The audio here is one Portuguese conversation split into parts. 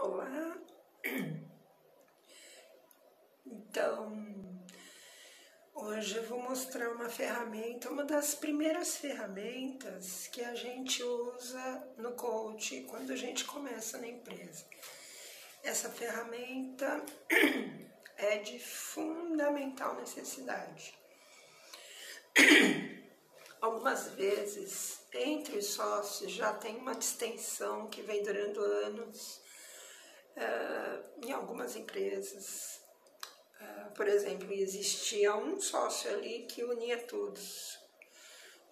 Olá, então hoje eu vou mostrar uma ferramenta, uma das primeiras ferramentas que a gente usa no coach quando a gente começa na empresa. Essa ferramenta é de fundamental necessidade. Algumas vezes, entre os sócios, já tem uma distensão que vem durando anos. Em algumas empresas, por exemplo, existia um sócio ali que unia todos,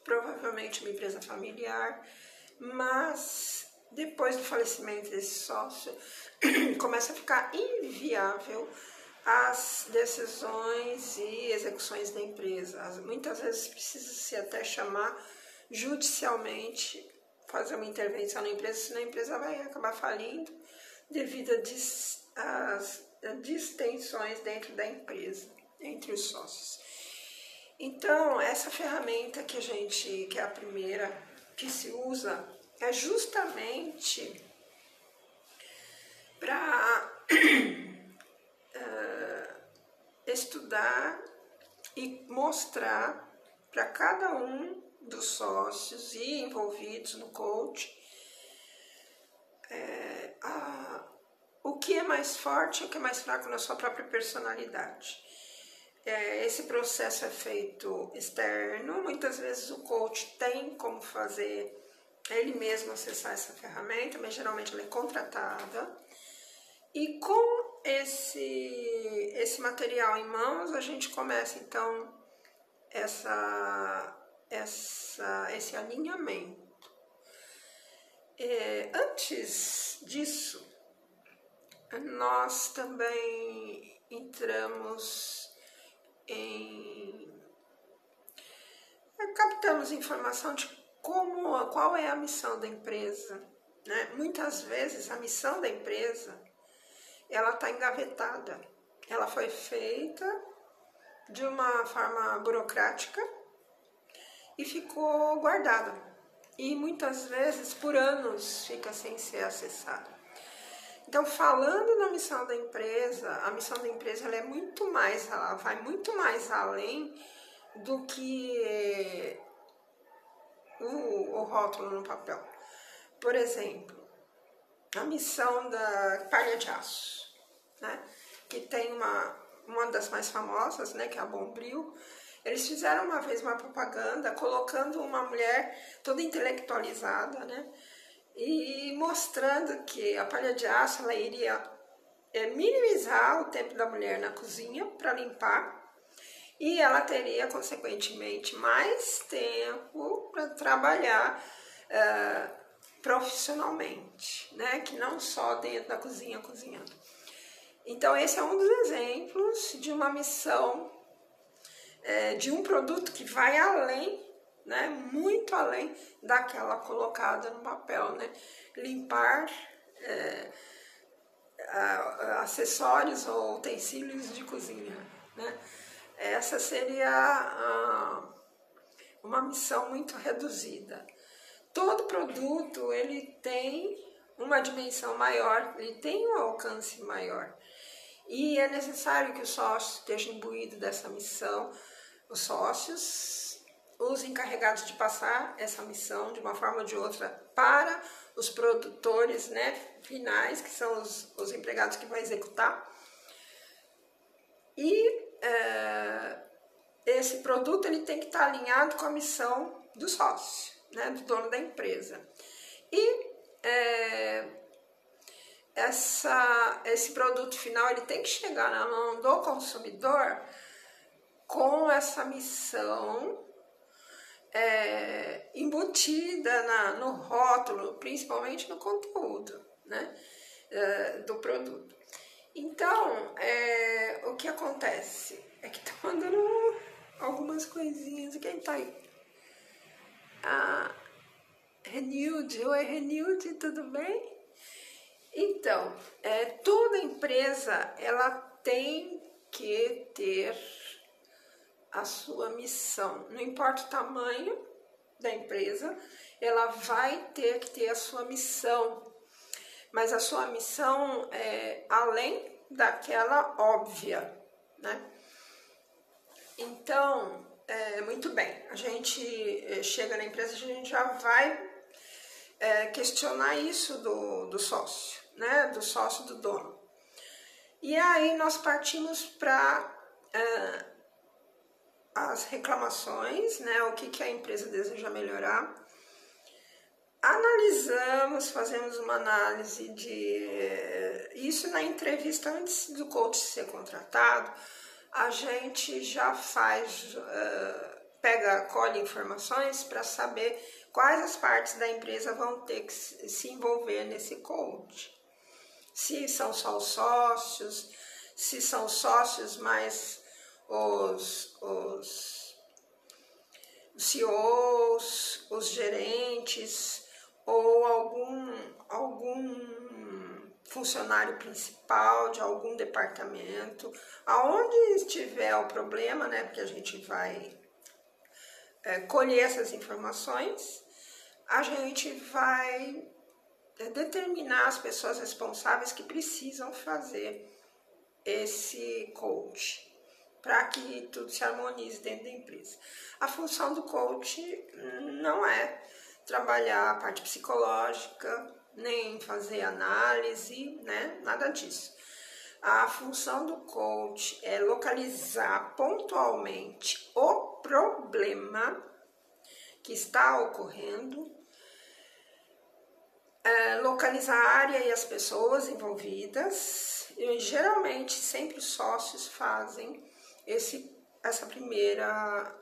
provavelmente uma empresa familiar, mas depois do falecimento desse sócio, começa a ficar inviável as decisões e execuções da empresa. Muitas vezes precisa-se até chamar judicialmente, fazer uma intervenção na empresa, senão a empresa vai acabar falindo devido às distensões dentro da empresa, entre os sócios. Então, essa ferramenta que é a primeira que se usa, é justamente para estudar e mostrar para cada um dos sócios e envolvidos no coach o que é mais forte e o que é mais fraco na sua própria personalidade. Esse processo é feito externo, muitas vezes o coach tem como fazer ele mesmo acessar essa ferramenta, mas geralmente ela é contratada. E com esse material em mãos, a gente começa então esse alinhamento. Antes disso, nós também captamos informação de qual é a missão da empresa, né? Muitas vezes a missão da empresa ela está engavetada, ela foi feita de uma forma burocrática e ficou guardada, e muitas vezes por anos fica sem ser acessada. Então, falando na missão da empresa, a missão da empresa ela vai muito mais além do que o rótulo no papel. Por exemplo, a missão da Palha de Aço, né? Que tem uma das mais famosas, né? Que é a Bombril. Eles fizeram uma vez uma propaganda colocando uma mulher toda intelectualizada, né? E mostrando que a palha de aço ela iria minimizar o tempo da mulher na cozinha para limpar, e ela teria, consequentemente, mais tempo para trabalhar profissionalmente, né? Que não só dentro da cozinha cozinhando. Então, esse é um dos exemplos de uma missão, de um produto que vai além, né, muito além daquela colocada no papel, né? Limpar acessórios ou utensílios de cozinha, né? Essa seria uma missão muito reduzida. Todo produto ele tem uma dimensão maior, ele tem um alcance maior, e é necessário que o sócio esteja imbuído dessa missão, os sócios, os encarregados de passar essa missão de uma forma ou de outra para os produtores, né, finais, que são os empregados que vão executar. E esse produto ele tem que estar alinhado com a missão do sócio, né, do dono da empresa. E esse produto final ele tem que chegar na mão do consumidor com essa missão embutida no rótulo, principalmente no conteúdo, né, do produto. Então, o que acontece é que tá mandando algumas coisinhas. Quem tá aí? Renilde, oi Renilde, tudo bem? Então, toda empresa ela tem que ter a sua missão, não importa o tamanho da empresa, ela vai ter que ter a sua missão, mas a sua missão é além daquela óbvia, né? Então, muito bem, a gente chega na empresa, a gente já vai questionar isso do sócio, né? Do sócio, do dono. E aí nós partimos para as reclamações, né? O que a empresa deseja melhorar. Analisamos, fazemos uma análise isso na entrevista antes do coach ser contratado. A gente já colhe informações para saber quais as partes da empresa vão ter que se envolver nesse coach. Se são só os sócios, se são alguns mais os CEOs, os gerentes ou algum funcionário principal de algum departamento, aonde estiver o problema, né? Porque a gente vai colher essas informações, a gente vai determinar as pessoas responsáveis que precisam fazer esse coach, para que tudo se harmonize dentro da empresa. A função do coach não é trabalhar a parte psicológica, nem fazer análise, né? Nada disso. A função do coach é localizar pontualmente o problema que está ocorrendo, localizar a área e as pessoas envolvidas, e geralmente sempre os sócios fazem essa primeira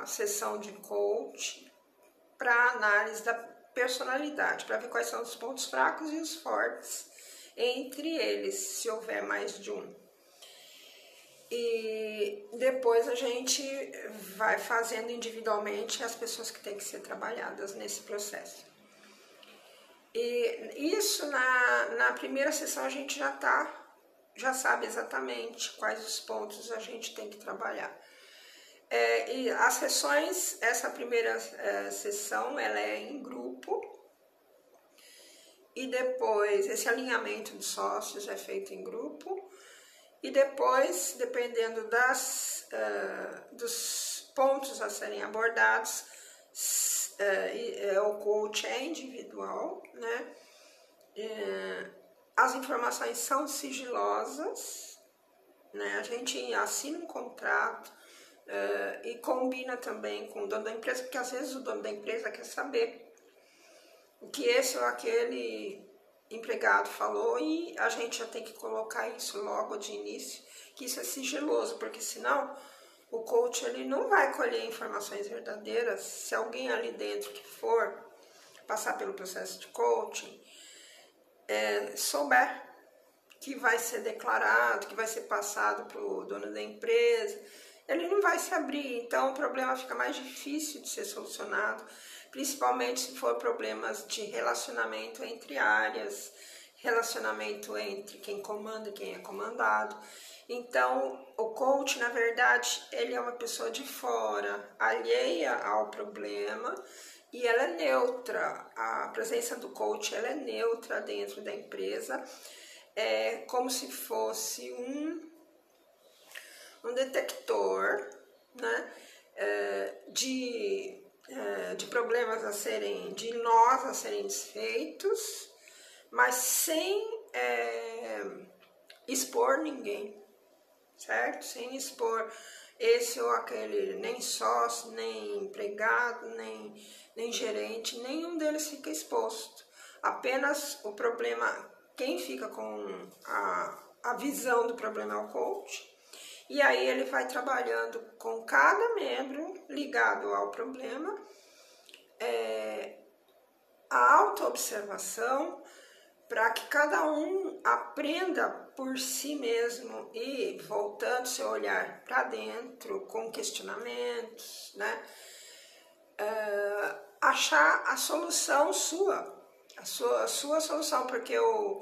sessão de coach para análise da personalidade, para ver quais são os pontos fracos e os fortes entre eles, se houver mais de um. E depois a gente vai fazendo individualmente as pessoas que têm que ser trabalhadas nesse processo. E isso na primeira sessão a gente já sabe exatamente quais os pontos a gente tem que trabalhar. E as sessões, essa primeira sessão, ela é em grupo, e depois esse alinhamento de sócios é feito em grupo, e depois, dependendo dos pontos a serem abordados, o coach é individual, né? As informações são sigilosas, né? A gente assina um contrato e combina também com o dono da empresa, porque às vezes o dono da empresa quer saber o que esse ou aquele empregado falou, e a gente já tem que colocar isso logo de início, que isso é sigiloso, porque senão o coach ele não vai colher informações verdadeiras. Se alguém ali dentro que for passar pelo processo de coaching souber que vai ser declarado, que vai ser passado para o dono da empresa, ele não vai se abrir, então o problema fica mais difícil de ser solucionado, principalmente se for problemas de relacionamento entre áreas, relacionamento entre quem comanda e quem é comandado. Então, o coach, na verdade, ele é uma pessoa de fora, alheia ao problema, e ela é neutra. A presença do coach, ela é neutra dentro da empresa, é como se fosse um detector, né, de problemas de nós a serem desfeitos, mas sem expor ninguém, certo? Sem expor esse ou aquele, nem sócio, nem empregado, nem gerente, nenhum deles fica exposto. Apenas o problema, quem fica com a visão do problema é o coach, e aí ele vai trabalhando com cada membro ligado ao problema, a autoobservação, para que cada um aprenda por si mesmo e voltando seu olhar para dentro, com questionamentos, né? Achar a solução a sua solução, porque o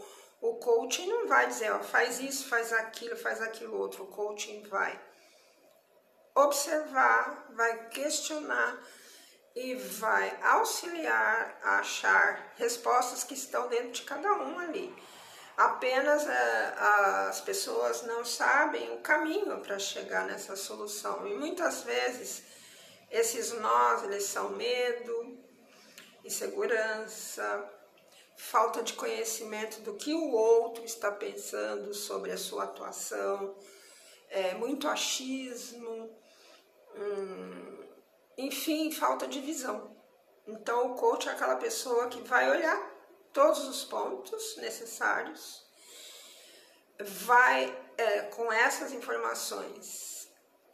coaching não vai dizer, ó, faz isso, faz aquilo outro. O coaching vai observar, vai questionar e vai auxiliar a achar respostas que estão dentro de cada um ali. Apenas as pessoas não sabem o caminho para chegar nessa solução. E muitas vezes esses nós, eles são medo, insegurança, falta de conhecimento do que o outro está pensando sobre a sua atuação, muito achismo, enfim, falta de visão. Então o coach é aquela pessoa que vai olhar todos os pontos necessários, vai com essas informações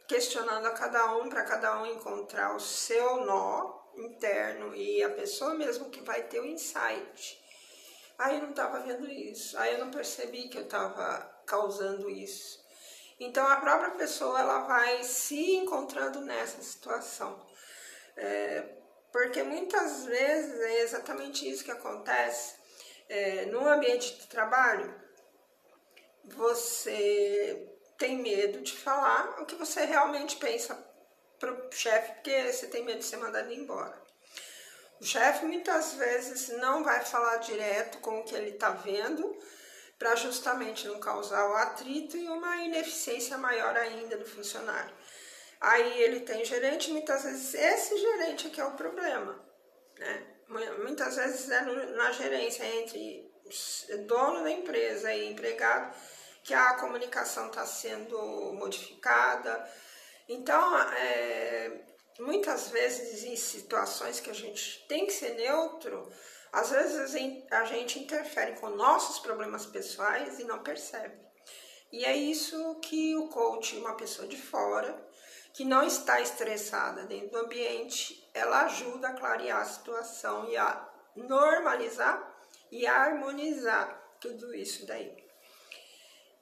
questionando a cada um, para cada um encontrar o seu nó interno, e a pessoa mesmo que vai ter o insight. Aí eu não estava vendo isso, aí eu não percebi que eu estava causando isso. Então a própria pessoa, ela vai se encontrando nessa situação. Porque muitas vezes é exatamente isso que acontece. No ambiente de trabalho, você tem medo de falar o que você realmente pensa para o chefe, porque você tem medo de ser mandado embora. O chefe muitas vezes não vai falar direto com o que ele está vendo, para justamente não causar o atrito e uma ineficiência maior ainda do funcionário. Aí ele tem gerente, muitas vezes esse gerente aqui é o problema, né? Muitas vezes é na gerência entre dono da empresa e empregado que a comunicação está sendo modificada. Então, muitas vezes em situações que a gente tem que ser neutro, às vezes a gente interfere com nossos problemas pessoais e não percebe. E é isso que o coach, uma pessoa de fora, que não está estressada dentro do ambiente, ela ajuda a clarear a situação e a normalizar e a harmonizar tudo isso daí.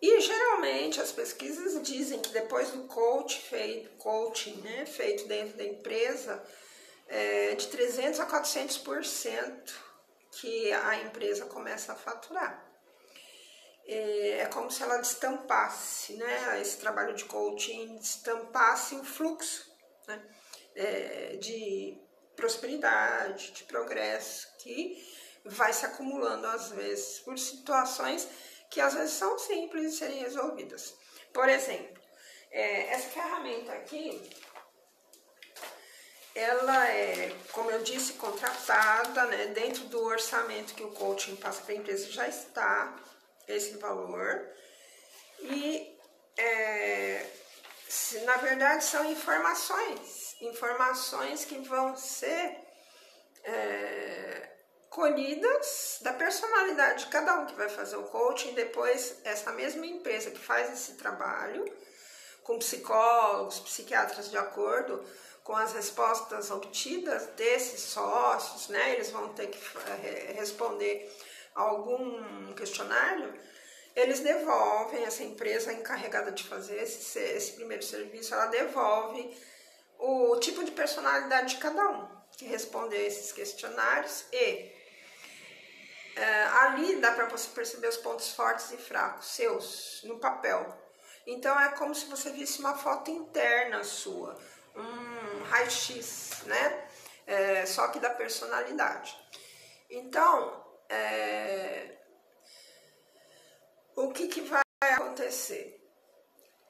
E geralmente as pesquisas dizem que depois do coaching feito dentro da empresa, de 300% a 400% que a empresa começa a faturar. É como se ela destampasse, né, esse trabalho de coaching, destampasse o fluxo, né, de prosperidade, de progresso, que vai se acumulando às vezes por situações que às vezes são simples de serem resolvidas. Por exemplo, essa ferramenta aqui, ela é, como eu disse, contratada, né, dentro do orçamento que o coaching passa para a empresa, já está esse valor. E, na verdade, são informações que vão ser colhidas da personalidade de cada um que vai fazer o coaching. Depois, essa mesma empresa que faz esse trabalho, com psicólogos, psiquiatras, de acordo com as respostas obtidas desses sócios, né, eles vão ter que responder algum questionário, eles devolvem, essa empresa encarregada de fazer esse primeiro serviço, ela devolve o tipo de personalidade de cada um que responder a esses questionários, e ali dá para você perceber os pontos fortes e fracos seus no papel. Então é como se você visse uma foto interna sua, um raio-x, né? Só que da personalidade. Então, o que vai acontecer?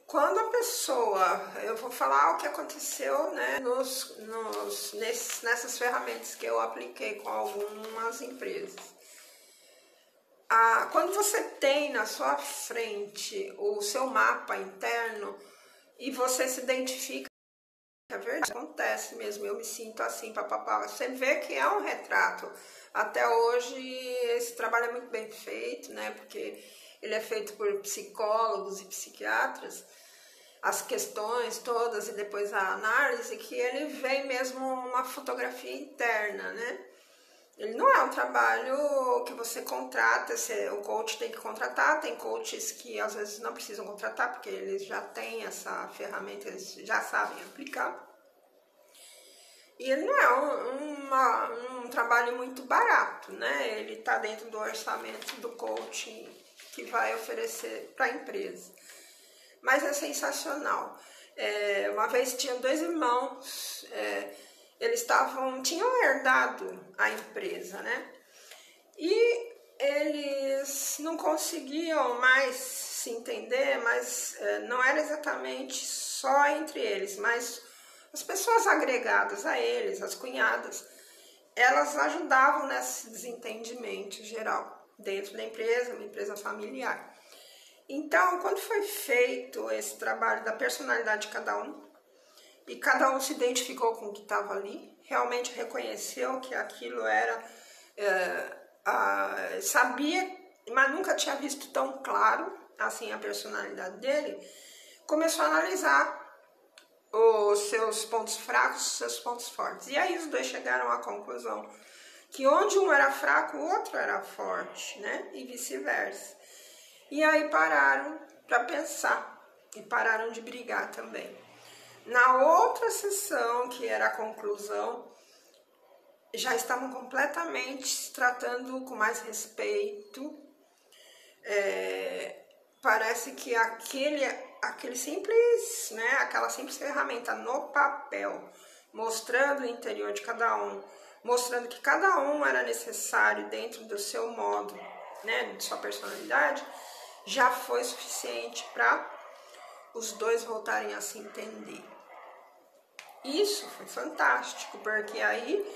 Quando a pessoa, eu vou falar o que aconteceu, né, nessas ferramentas que eu apliquei com algumas empresas. Quando você tem na sua frente o seu mapa interno e você se identifica, é verdade, acontece mesmo, eu me sinto assim, papapá, você vê que é um retrato. Até hoje esse trabalho é muito bem feito, né, porque ele é feito por psicólogos e psiquiatras, as questões todas e depois a análise, que ele vem mesmo uma fotografia interna, né? Ele não é um trabalho que você contrata, o coach tem que contratar, tem coaches que às vezes não precisam contratar, porque eles já têm essa ferramenta, eles já sabem aplicar. E ele não é um trabalho muito barato, né? Ele está dentro do orçamento do coaching que vai oferecer para a empresa. Mas é sensacional. Uma vez tinha dois irmãos, eles tinham herdado a empresa, né? E eles não conseguiam mais se entender, mas não era exatamente só entre eles, mas as pessoas agregadas a eles, as cunhadas, elas ajudavam nesse desentendimento geral dentro da empresa, uma empresa familiar. Então, quando foi feito esse trabalho da personalidade de cada um, e cada um se identificou com o que estava ali, realmente reconheceu que aquilo era, sabia, mas nunca tinha visto tão claro assim a personalidade dele, começou a analisar os seus pontos fracos, os seus pontos fortes. E aí os dois chegaram à conclusão que onde um era fraco, o outro era forte, né? E vice-versa. E aí pararam para pensar e pararam de brigar também. Na outra sessão, que era a conclusão, já estavam completamente se tratando com mais respeito. Parece que aquele simples, né, aquela simples ferramenta no papel, mostrando o interior de cada um, mostrando que cada um era necessário dentro do seu modo, né, de sua personalidade, já foi suficiente para os dois voltarem a se entender. Isso foi fantástico, porque aí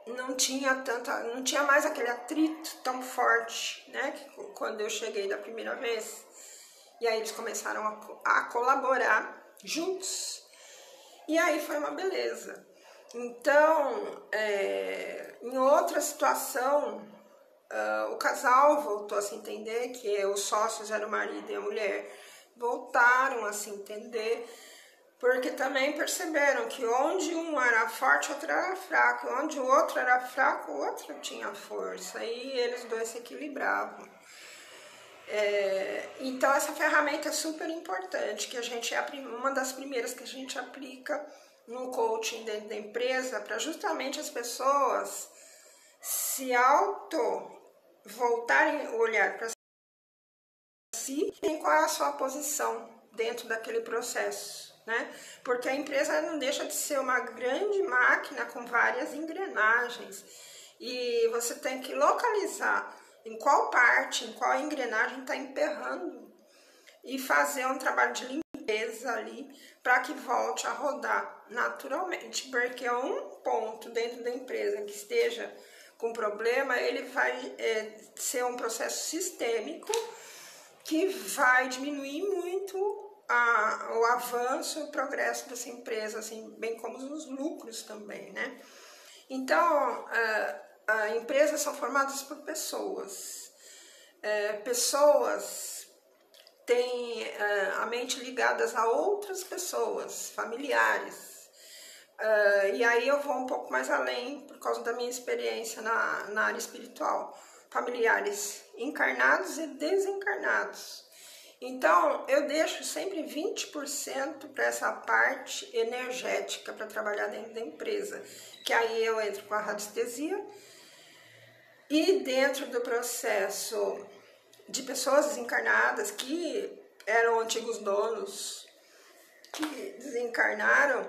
não tinha mais aquele atrito tão forte, né, que quando eu cheguei da primeira vez. E aí eles começaram a colaborar juntos. E aí foi uma beleza. Então, em outra situação, o casal voltou a se entender, que os sócios eram o marido e a mulher, voltaram a se entender, porque também perceberam que onde um era forte, o outro era fraco, onde o outro era fraco, o outro tinha força, e eles dois se equilibravam. Então essa ferramenta é super importante, que a gente uma das primeiras que a gente aplica no coaching dentro da empresa, para justamente as pessoas se voltarem o olhar para si e qual é a sua posição dentro daquele processo, né? Porque a empresa não deixa de ser uma grande máquina com várias engrenagens e você tem que localizar em qual parte, em qual engrenagem está emperrando e fazer um trabalho de limpeza ali para que volte a rodar naturalmente, porque um ponto dentro da empresa que esteja com problema, ele vai ser um processo sistêmico que vai diminuir muito o avanço, o progresso dessa empresa, assim, bem como os lucros também, né? Então, empresas são formadas por pessoas. Pessoas têm a mente ligadas a outras pessoas, familiares. E aí eu vou um pouco mais além por causa da minha experiência na área espiritual. Familiares encarnados e desencarnados. Então, eu deixo sempre 20% para essa parte energética para trabalhar dentro da empresa. Que aí eu entro com a radiestesia e dentro do processo de pessoas desencarnadas que eram antigos donos, que desencarnaram,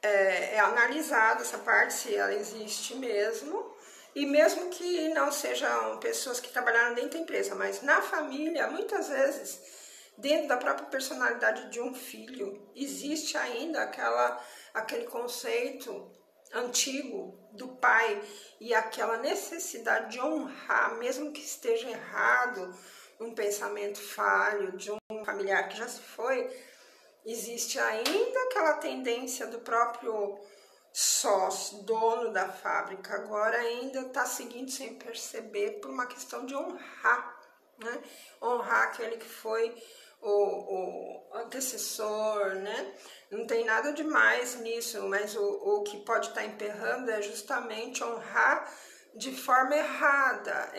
é analisada essa parte, se ela existe mesmo, e mesmo que não sejam pessoas que trabalharam dentro da empresa, mas na família, muitas vezes, dentro da própria personalidade de um filho, existe ainda aquele conceito antigo do pai e aquela necessidade de honrar, mesmo que esteja errado, um pensamento falho de um familiar que já se foi, existe ainda aquela tendência do próprio sócio, dono da fábrica, agora ainda está seguindo sem perceber por uma questão de honrar, né? Honrar aquele que foi o antecessor, né? Não tem nada de mais nisso, mas o que pode estar emperrando é justamente honrar de forma errada,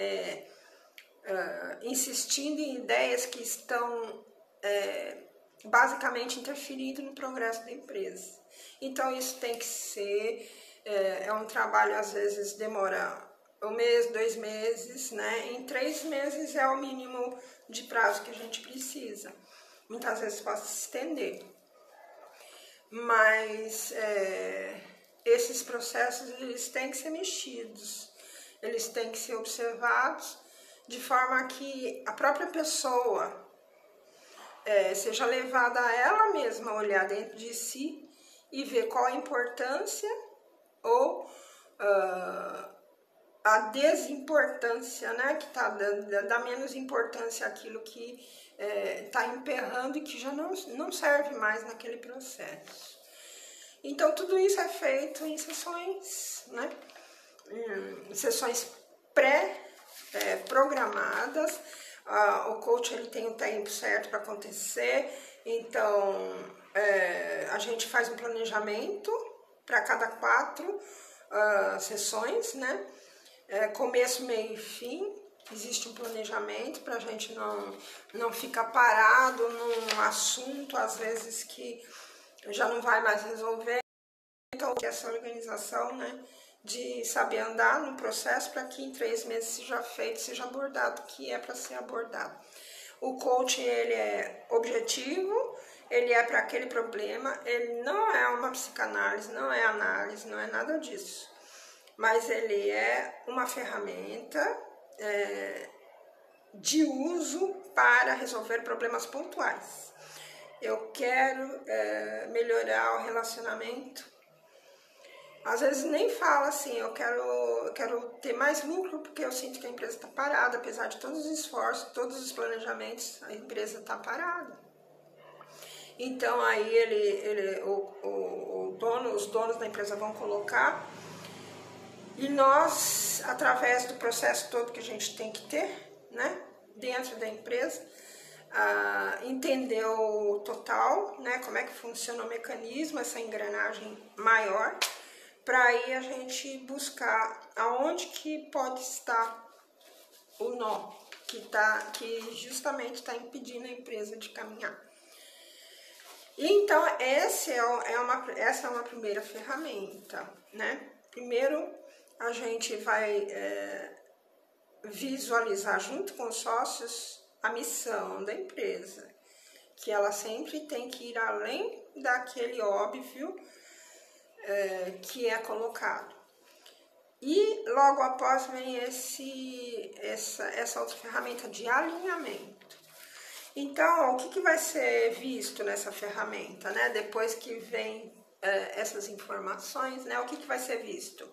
insistindo em ideias que estão basicamente interferindo no progresso da empresa. Então isso tem que ser, um trabalho, às vezes demora 1 mês, 2 meses, né? Em 3 meses é o mínimo de prazo que a gente precisa. Muitas vezes pode se estender. mas esses processos eles têm que ser mexidos, eles têm que ser observados de forma que a própria pessoa seja levada a ela mesma a olhar dentro de si e ver qual a importância ou a desimportância, né, que tá dá menos importância àquilo que está emperrando e que já não serve mais naquele processo. Então, tudo isso é feito em sessões, né, sessões pré-programadas. O coach ele tem o tempo certo para acontecer, então a gente faz um planejamento para cada 4 sessões, né? Começo, meio e fim, existe um planejamento para a gente não ficar parado num assunto, às vezes, que já não vai mais resolver. Então, essa organização, né, de saber andar no processo para que em 3 meses seja feito, seja abordado o que é para ser abordado. O coaching, ele é objetivo, ele é para aquele problema, ele não é uma psicanálise, não é análise, não é nada disso. Mas ele é uma ferramenta de uso para resolver problemas pontuais. Eu quero melhorar o relacionamento. Às vezes nem fala assim, eu quero ter mais lucro porque eu sinto que a empresa está parada, apesar de todos os esforços, todos os planejamentos, a empresa está parada. Então aí os donos da empresa vão colocar e nós, através do processo todo que a gente tem que ter, né, dentro da empresa, entender o total, né, como é que funciona o mecanismo, essa engrenagem maior, para aí a gente buscar aonde que pode estar o nó que justamente está impedindo a empresa de caminhar. Então, essa é uma primeira ferramenta, né? Primeiro, a gente vai visualizar junto com os sócios a missão da empresa, que ela sempre tem que ir além daquele óbvio que é colocado. E logo após vem essa outra ferramenta de alinhamento. Então, o que vai ser visto nessa ferramenta, né? Depois que vem essas informações, né? O que vai ser visto?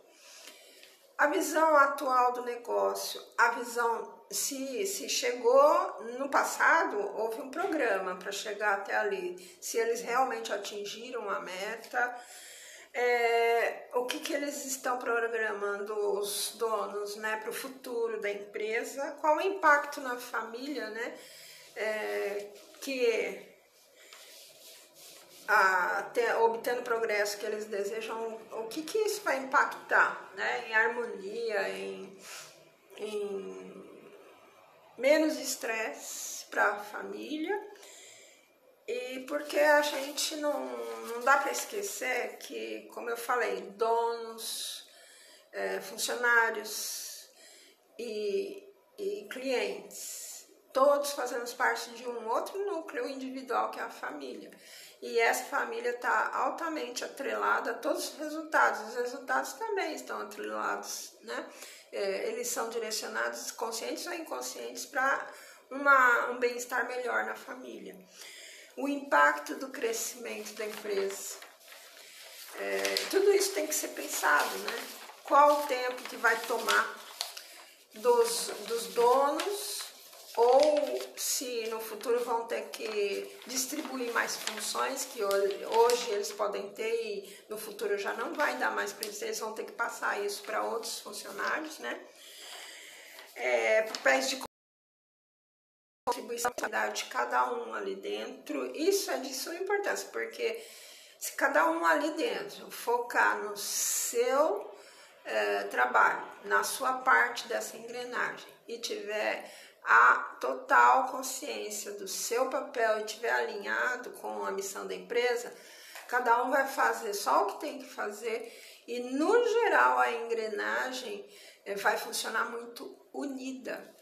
A visão atual do negócio, a visão, se chegou no passado, houve um programa para chegar até ali, se eles realmente atingiram a meta, o que eles estão programando, os donos, né, para o futuro da empresa, qual o impacto na família, né, obtendo o progresso que eles desejam, o que isso vai impactar, né, em harmonia, em menos estresse para a família. E porque a gente não dá para esquecer que, como eu falei, donos, funcionários e clientes, todos fazemos parte de um outro núcleo individual que é a família. E essa família está altamente atrelada a todos os resultados também estão atrelados, né? Eles são direcionados, conscientes ou inconscientes, para um bem-estar melhor na família. O impacto do crescimento da empresa, tudo isso tem que ser pensado, né? Qual o tempo que vai tomar dos donos, ou se no futuro vão ter que distribuir mais funções que hoje eles podem ter e no futuro já não vai dar mais para eles vão ter que passar isso para outros funcionários, né? Papéis de contribuição de cada um ali dentro, isso é de suma importância, porque se cada um ali dentro focar no seu trabalho, na sua parte dessa engrenagem e tiver a total consciência do seu papel e estiver alinhado com a missão da empresa, cada um vai fazer só o que tem que fazer e, no geral, a engrenagem vai funcionar muito unida,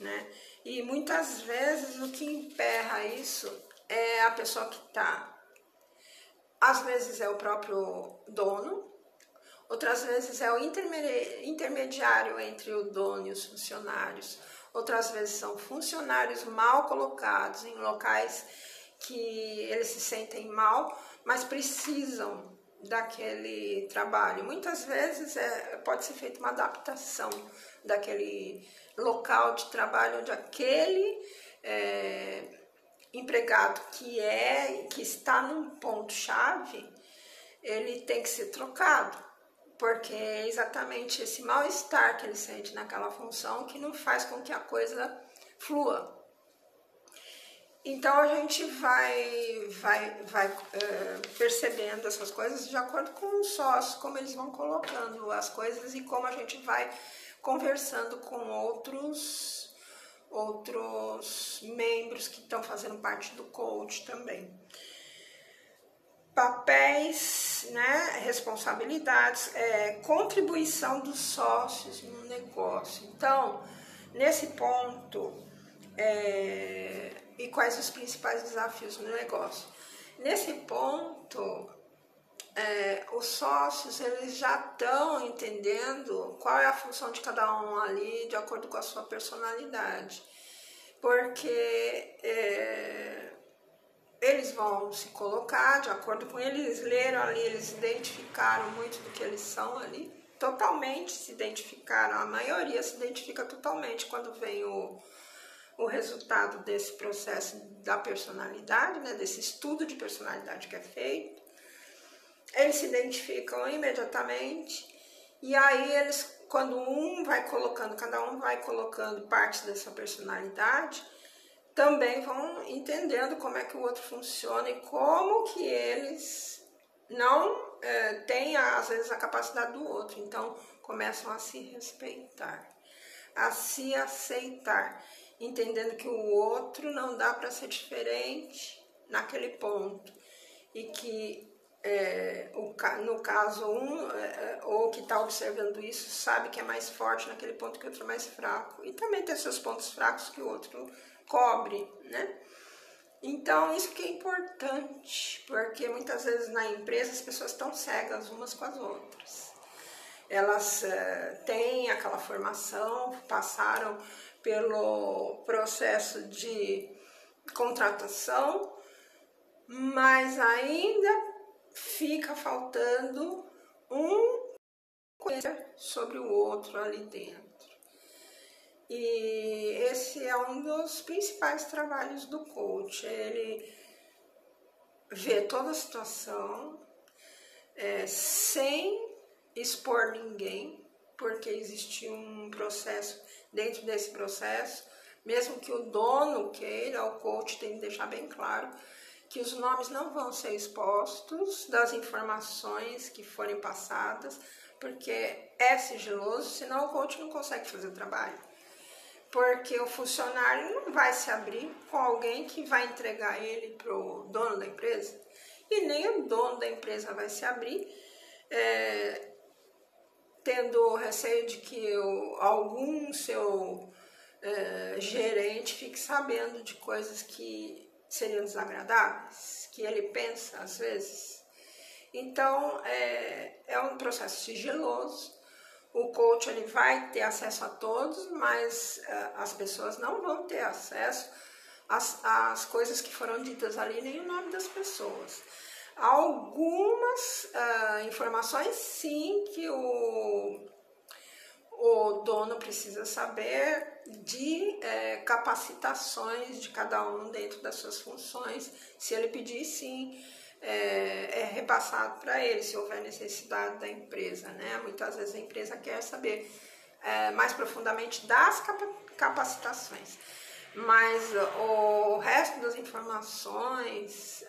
né? E muitas vezes o que emperra isso é a pessoa que está Às vezes é o próprio dono, outras vezes é o intermediário entre o dono e os funcionários, outras vezes são funcionários mal colocados em locais que eles se sentem mal, mas precisam daquele trabalho. Muitas vezes pode ser feita uma adaptação daquele local de trabalho onde aquele empregado que está num ponto-chave, ele tem que ser trocado, porque é exatamente esse mal-estar que ele sente naquela função que não faz com que a coisa flua. Então a gente vai percebendo essas coisas de acordo com os sócios, como eles vão colocando as coisas e como a gente vai conversando com outros membros que estão fazendo parte do coach também. Papéis, né, responsabilidades, contribuição dos sócios no negócio. Então, nesse ponto, e quais os principais desafios no negócio? Nesse ponto, os sócios eles já estão entendendo qual é a função de cada um ali de acordo com a sua personalidade, porque eles vão se colocar de acordo com eles leram ali, eles identificaram muito do que eles são ali, totalmente se identificaram, a maioria se identifica totalmente quando vem o resultado desse processo da personalidade, né, desse estudo de personalidade que é feito. Eles se identificam imediatamente e aí eles, quando cada um vai colocando partes dessa personalidade, também vão entendendo como é que o outro funciona e como que eles não têm, às vezes, a capacidade do outro. Então, começam a se respeitar, a se aceitar, entendendo que o outro não dá para ser diferente naquele ponto e que no caso ou que está observando isso sabe que é mais forte naquele ponto que o outro é mais fraco e também tem seus pontos fracos que o outro cobre, né? Então isso que é importante, porque muitas vezes na empresa as pessoas estão cegas umas com as outras. Elas têm aquela formação, passaram pelo processo de contratação, mas ainda fica faltando um conhecer sobre o outro ali dentro. E esse é um dos principais trabalhos do coach. Ele vê toda a situação sem expor ninguém, porque existe um processo, dentro desse processo, mesmo que o dono queira, o coach tem que deixar bem claro que os nomes não vão ser expostos das informações que forem passadas, porque é sigiloso, senão o coach não consegue fazer o trabalho. Porque o funcionário não vai se abrir com alguém que vai entregar ele para o dono da empresa, e nem o dono da empresa vai se abrir tendo receio de que algum seu gerente fique sabendo de coisas que seriam desagradáveis, que ele pensa às vezes. Então é um processo sigiloso. O coach ele vai ter acesso a todos, mas as pessoas não vão ter acesso às coisas que foram ditas ali, nem o nome das pessoas. Algumas informações sim que o dono precisa saber de capacitações de cada um dentro das suas funções. Se ele pedir, sim, é repassado para ele, se houver necessidade da empresa, né? Muitas vezes a empresa quer saber mais profundamente das capacitações, mas o resto das informações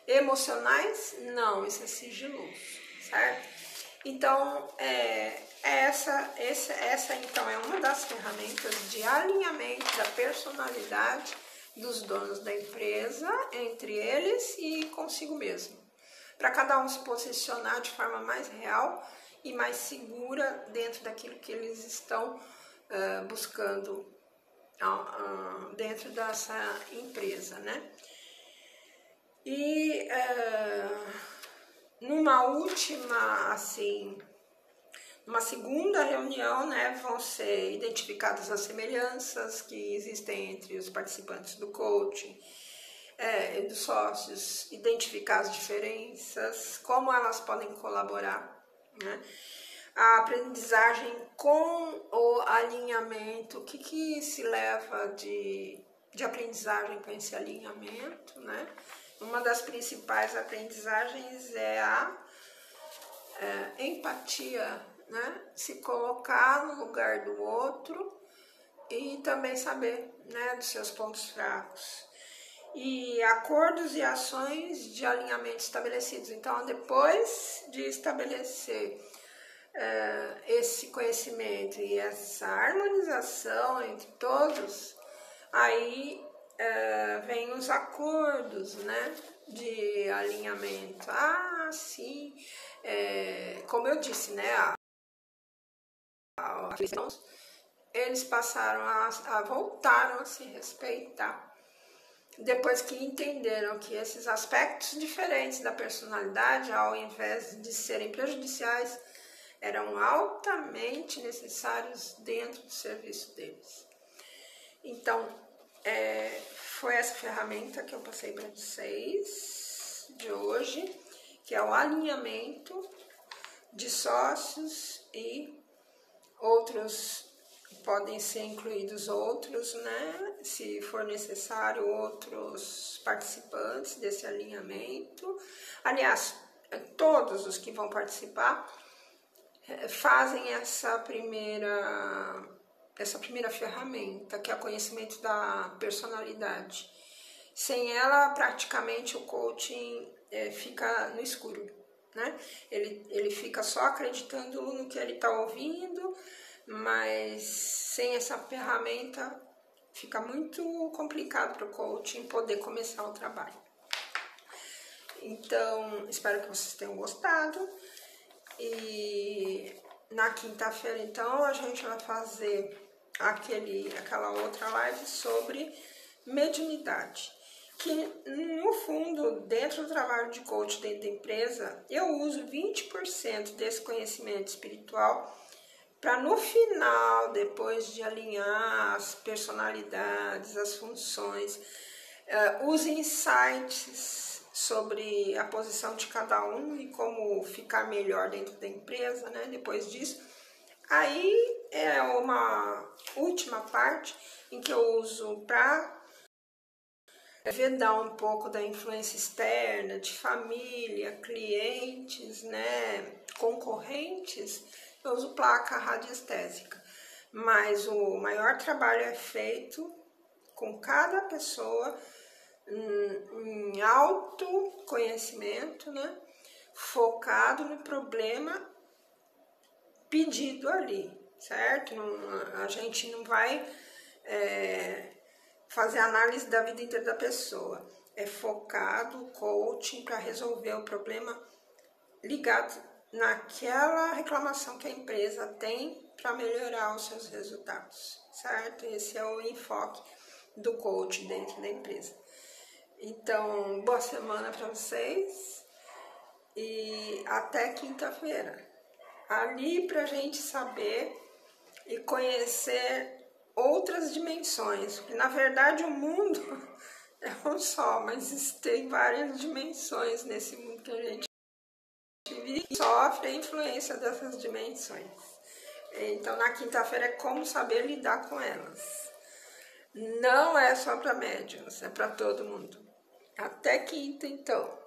emocionais, não, isso é sigiloso, certo? Então, essa então é uma das ferramentas de alinhamento da personalidade dos donos da empresa, entre eles e consigo mesmo, para cada um se posicionar de forma mais real e mais segura dentro daquilo que eles estão buscando dentro dessa empresa, né? E numa última, assim, numa segunda reunião, né, vão ser identificadas as semelhanças que existem entre os participantes do coaching, dos sócios, identificar as diferenças, como elas podem colaborar, né? A aprendizagem com o alinhamento, o que se leva de aprendizagem com esse alinhamento, né? Uma das principais aprendizagens é a empatia, né? Se colocar no lugar do outro e também saber, né, dos seus pontos fracos. E acordos e ações de alinhamento estabelecidos. Então, depois de estabelecer esse conhecimento e essa harmonização entre todos, aí vem os acordos, né, de alinhamento. Ah, sim, como eu disse, né, eles passaram voltaram a se respeitar depois que entenderam que esses aspectos diferentes da personalidade, ao invés de serem prejudiciais, eram altamente necessários dentro do serviço deles. Então, foi essa ferramenta que eu passei para vocês de hoje, que é o alinhamento de sócios e outros, podem ser incluídos outros, né? Se for necessário, outros participantes desse alinhamento. Aliás, todos os que vão participar fazem essa primeira ferramenta, que é o conhecimento da personalidade. Sem ela, praticamente, o coaching fica no escuro, né? Ele fica só acreditando no que ele está ouvindo, mas sem essa ferramenta fica muito complicado para o coaching poder começar o trabalho. Então, espero que vocês tenham gostado. E na quinta-feira, então, a gente vai fazer aquela outra live sobre mediunidade, que no fundo, dentro do trabalho de coach dentro da empresa, eu uso 20% desse conhecimento espiritual para no final, depois de alinhar as personalidades, as funções, os insights sobre a posição de cada um e como ficar melhor dentro da empresa, né? Depois disso, aí é uma última parte em que eu uso para vedar um pouco da influência externa, de família, clientes, né, concorrentes. Eu uso placa radiestésica, mas o maior trabalho é feito com cada pessoa em autoconhecimento, né, focado no problema pedido ali, certo? A gente não vai fazer análise da vida inteira da pessoa. É focado o coaching para resolver o problema ligado naquela reclamação que a empresa tem para melhorar os seus resultados, certo? Esse é o enfoque do coaching dentro da empresa. Então, boa semana para vocês e até quinta-feira. Ali para a gente saber e conhecer outras dimensões, porque na verdade o mundo é um só, mas tem várias dimensões nesse mundo que a gente vive e sofre a influência dessas dimensões. Então na quinta-feira é como saber lidar com elas. Não é só para médiuns, é para todo mundo. Até quinta então.